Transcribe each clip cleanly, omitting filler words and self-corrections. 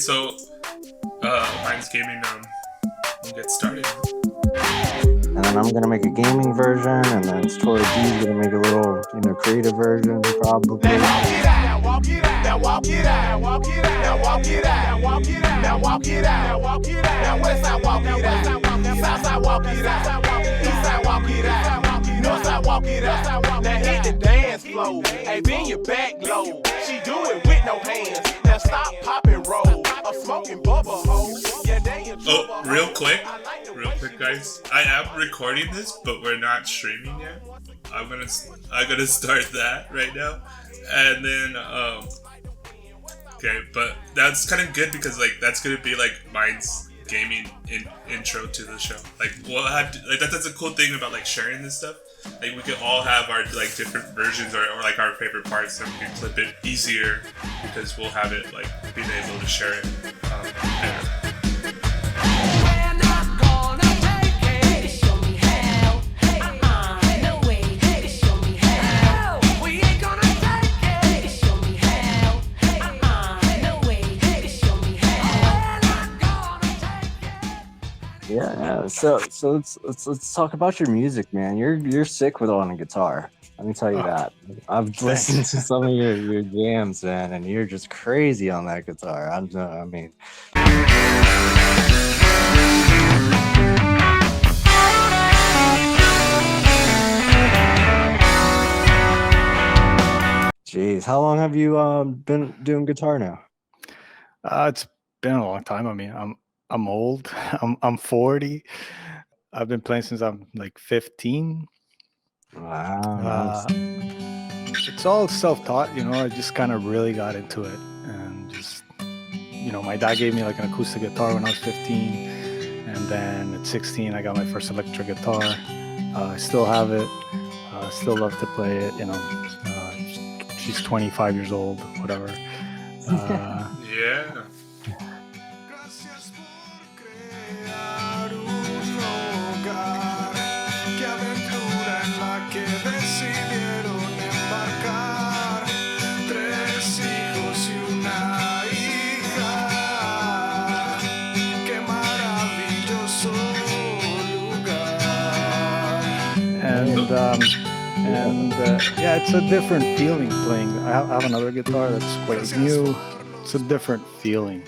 so mine's gaming. We'll get started. And then I'm gonna make a gaming version, and then SatoriD is gonna make a little, creative version, probably. Now walk it out. Now walk it out. Now walk it out. Now walk it out. Now walk it out. Now walk it out. Now walk it out. Now west side walk it out. South side walk it out. East side walk it out. North side walk it out. Now hit the dance floor. Hey, bend your back low. She do it with no hands. Now stop, pop and roll. A smoking bubble hole. Yeah, they in trouble. Oh, real quick, guys. I am recording this, but we're not streaming yet. I'm gonna start that right now, and then okay, but that's kind of good because that's gonna be mine's gaming intro to the show. We'll have that's a cool thing about sharing this stuff. We can all have our different versions or our favorite parts, and we can clip it easier because we'll have it being able to share it better. Yeah. So let's talk about your music, man. You're sick with on a guitar. Let me tell you that. I've listened to some of your jams, man, and you're just crazy on that guitar. Jeez, how long have you been doing guitar now? It's been a long time. I'm old. I'm 40. I've been playing since I'm 15. Wow. It's all self-taught, I just kind of really got into it, and just, my dad gave me an acoustic guitar when I was 15, and then at 16 I got my first electric guitar. I still have it. Still love to play it. She's 25 years old, whatever. Yeah. Yeah, it's a different feeling playing. I have another guitar that's quite new. It's a different feeling,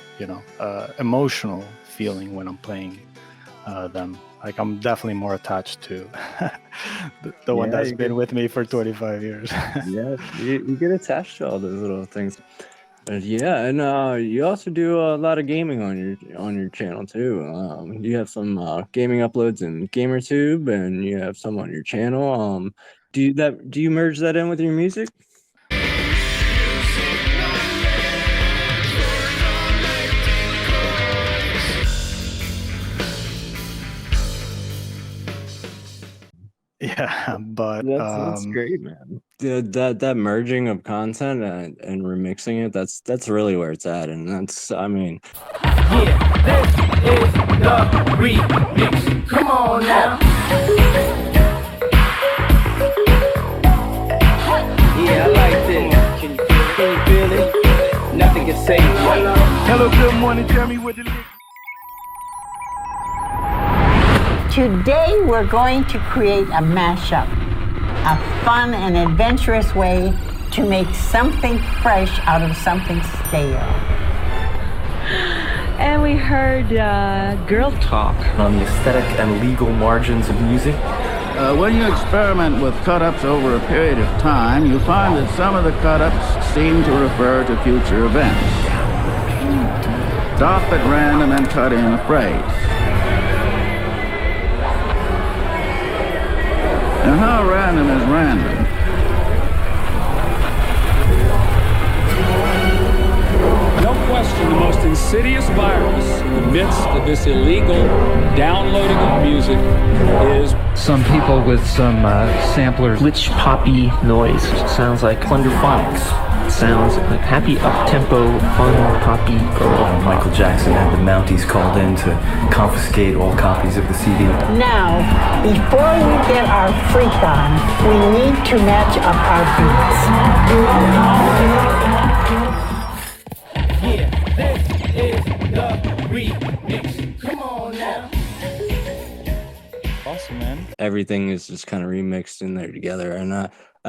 emotional feeling when I'm playing them. I'm definitely more attached to the one that's been with me for 25 years. Yeah, you get attached to all those little things. But yeah, and you also do a lot of gaming on your channel too. You have some gaming uploads in GamerTube, and you have some on your channel. Do you merge that in with your music? Yeah, but that's great, man. That merging of content and remixing it, that's really where it's at, and that's Yeah, this is the remix. Come on now. Yeah, I like this. Can you feel it? Nothing can save you. Hello, good morning. Tell me what the Today we're going to create a mashup, a fun and adventurous way to make something fresh out of something stale. And we heard girl talk on the aesthetic and legal margins of music. When you experiment with cut-ups over a period of time, you find that some of the cut-ups seem to refer to future events. Stop at random and cut in a phrase. Now, how random is random? No question, the most insidious virus in the midst of this illegal downloading of music is some people with some samplers. Glitch poppy noise sounds like Plunderphonics. Sounds like happy up-tempo, fun poppy girl. Michael Jackson had the Mounties called in to confiscate all copies of the CD. Now, before we get our freak on, we need to match up our beats. Yeah, this is remix. Come on now. Awesome, man. Everything is just kind of remixed in there together. And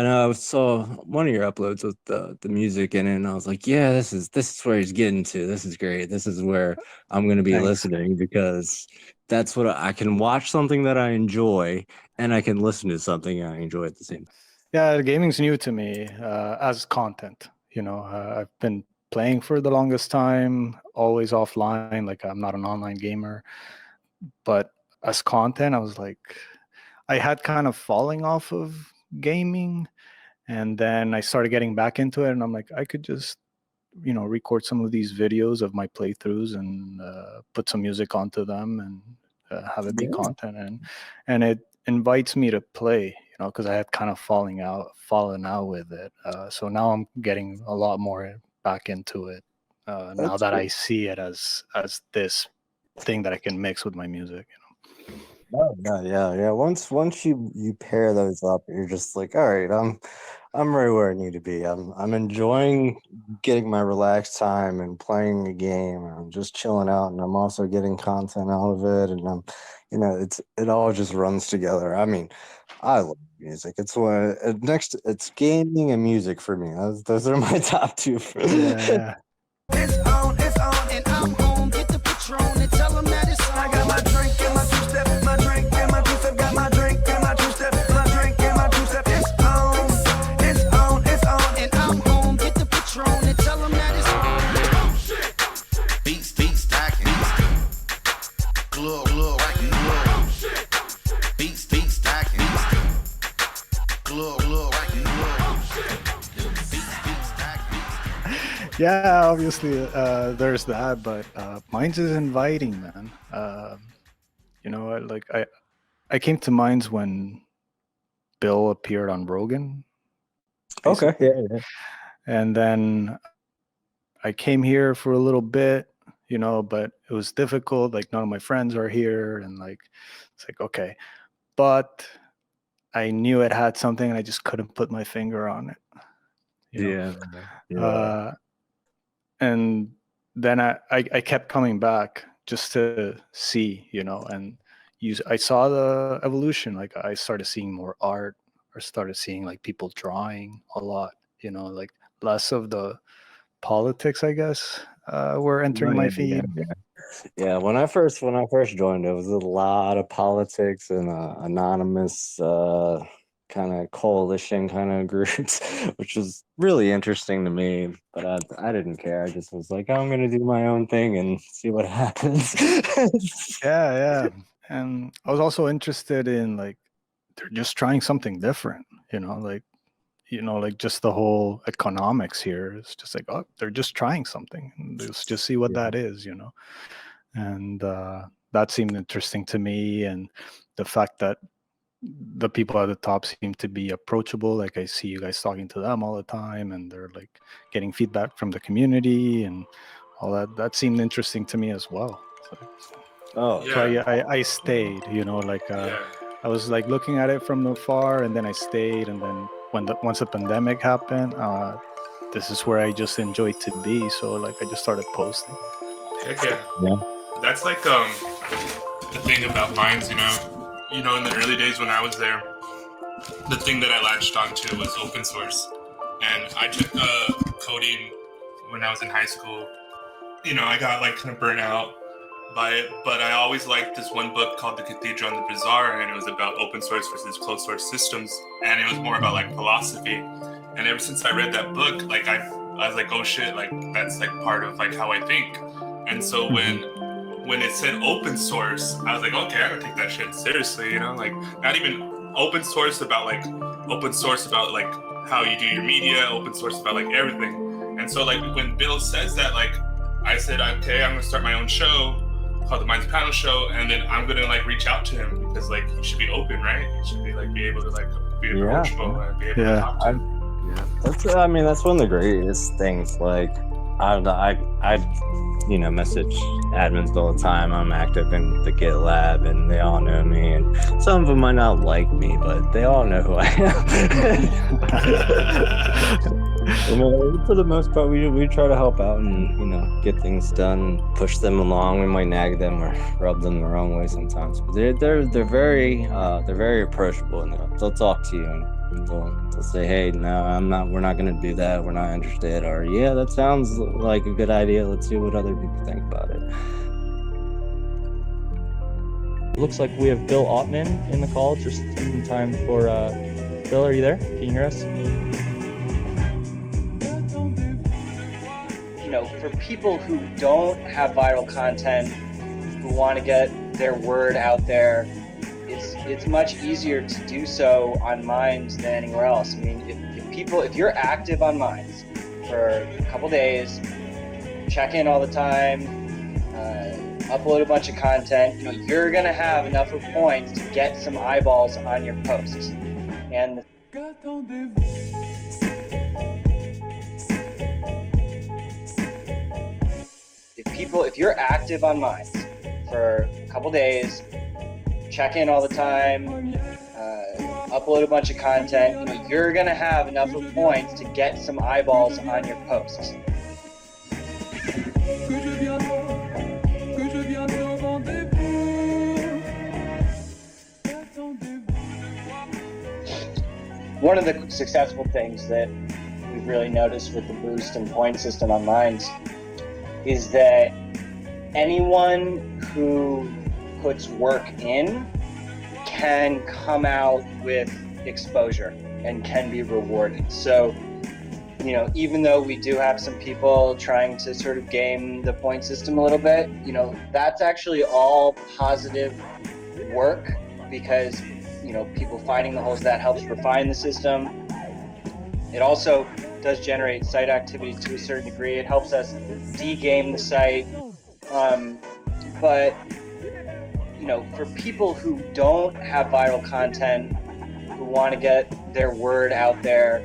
I saw one of your uploads with the music in it, and I was like, yeah, this is where he's getting to. This is great. This is where I'm gonna be listening, because that's what I can watch something that I enjoy, and I can listen to something I enjoy at the same time. Yeah, gaming's new to me as content. You know, I've been playing for the longest time, always offline. Like, I'm not an online gamer, but as content, I was like, I had kind of falling off of gaming, and then I started getting back into it, and I'm like, I could just, you know, record some of these videos of my playthroughs and put some music onto them and have it be content, and it invites me to play, you know, because I had kind of fallen out with it. So now I'm getting a lot more back into it now that I see it as this thing that I can mix with my music, you know. Oh, yeah. Once you pair those up, you're just like, all right, I'm right where I need to be. I'm enjoying getting my relaxed time and playing a game. And I'm just chilling out, and I'm also getting content out of it. And I'm, you know, it all just runs together. I mean, I love music. It's it's gaming and music for me. Those are my top two. Yeah. It's on, and I'm home. Get the Patron and tell them that it's on. I got my drink and my two-step, my drink and my two-step. Got my drink and my two-step, my drink and my two-step. It's on, and I'm home. Get the Patron and tell them that it's on. Beats stacking. Glove, rocking glove. Beats stacking. Glove, rocking glove. Yeah, obviously there's that, but Minds is inviting, man. You know, like I came to Minds when Bill appeared on Rogan. Okay, yeah. And then I came here for a little bit, you know, but it was difficult. Like, none of my friends are here, and like, it's like, okay. But I knew it had something, and I just couldn't put my finger on it. You know? Yeah. And then I kept coming back just to see, you know, and I saw the evolution. Like, I started seeing more art, or started seeing like people drawing a lot, you know, like less of the politics, I guess, were entering my feed. Yeah, when I first joined, it was a lot of politics and anonymous kind of coalition kind of groups, which was really interesting to me. But I didn't care. I just was like, I'm gonna do my own thing and see what happens. Yeah. And I was also interested in, like, they're just trying something different, you know, like just the whole economics here. It's just like, oh, they're just trying something. Let's just see what that is, you know. And that seemed interesting to me, and the fact that the people at the top seem to be approachable. Like, I see you guys talking to them all the time, and they're like getting feedback from the community and all that. That seemed interesting to me as well. So I stayed, you know, like I was like looking at it from afar, and then I stayed, and then once the pandemic happened, this is where I just enjoyed to be. So like, I just started posting. Heck yeah. That's like the thing about Minds, you know, in the early days when I was there, the thing that I latched onto was open source. And I took coding when I was in high school. You know, I got like kind of burnt out by it, but I always liked this one book called The Cathedral and the Bazaar, and it was about open source versus closed source systems, and it was more about like philosophy. And ever since I read that book, like I was like, oh shit, like that's like part of like how I think. And so when it said open source, I was like, okay, I gotta take that shit seriously, you know, like not even open source about like how you do your media, open source about like everything. And so like when Bill says that, like I said, okay, I'm gonna start my own show called the Minds Panel Show, and then I'm gonna like reach out to him because like he should be open, right? He should be like be able to like be approachable and be able to talk to him. That's one of the greatest things. Like I you know, message admins all the time. I'm active in the GitLab, and they all know me. And some of them might not like me, but they all know who I am. For the most part, we try to help out and get things done, push them along. We might nag them or rub them the wrong way sometimes, but they're very approachable, and they'll talk to you and they'll say, hey, no, we're not gonna do that, we're not interested, or yeah, that sounds like a good idea, let's see what other people think about it. Looks like we have Bill Ottman in the call, just in time for Bill, are you there? Can you hear us? For people who don't have viral content, who want to get their word out there, it's much easier to do so on Minds than anywhere else. I mean, if you're active on Minds for a couple days, check in all the time, upload a bunch of content, you're gonna have enough of points to get some eyeballs on your posts. And if you're active on Minds for a couple days, check in all the time, upload a bunch of content, you're gonna have enough of points to get some eyeballs on your posts. One of the successful things that we've really noticed with the boost and point system on Minds is that anyone who puts work in can come out with exposure and can be rewarded. So, even though we do have some people trying to sort of game the point system a little bit, that's actually all positive work because, people finding the holes, that helps refine the system. It also does generate site activity to a certain degree. It helps us de-game the site. But, for people who don't have viral content, who want to get their word out there,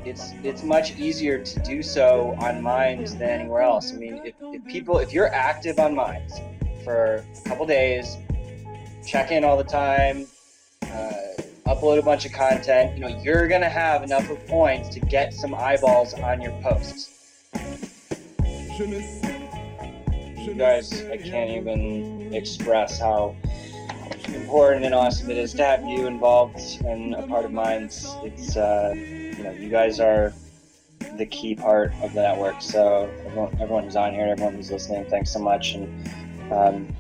it's much easier to do so on Minds than anywhere else. I mean, if you're active on Minds for a couple days, check in all the time, upload a bunch of content, you're gonna have enough of points to get some eyeballs on your posts. You guys, I can't even express how important and awesome it is to have you involved and a part of Minds. It's you guys are the key part of the network. So everyone who's on here, everyone who's listening, thanks so much. And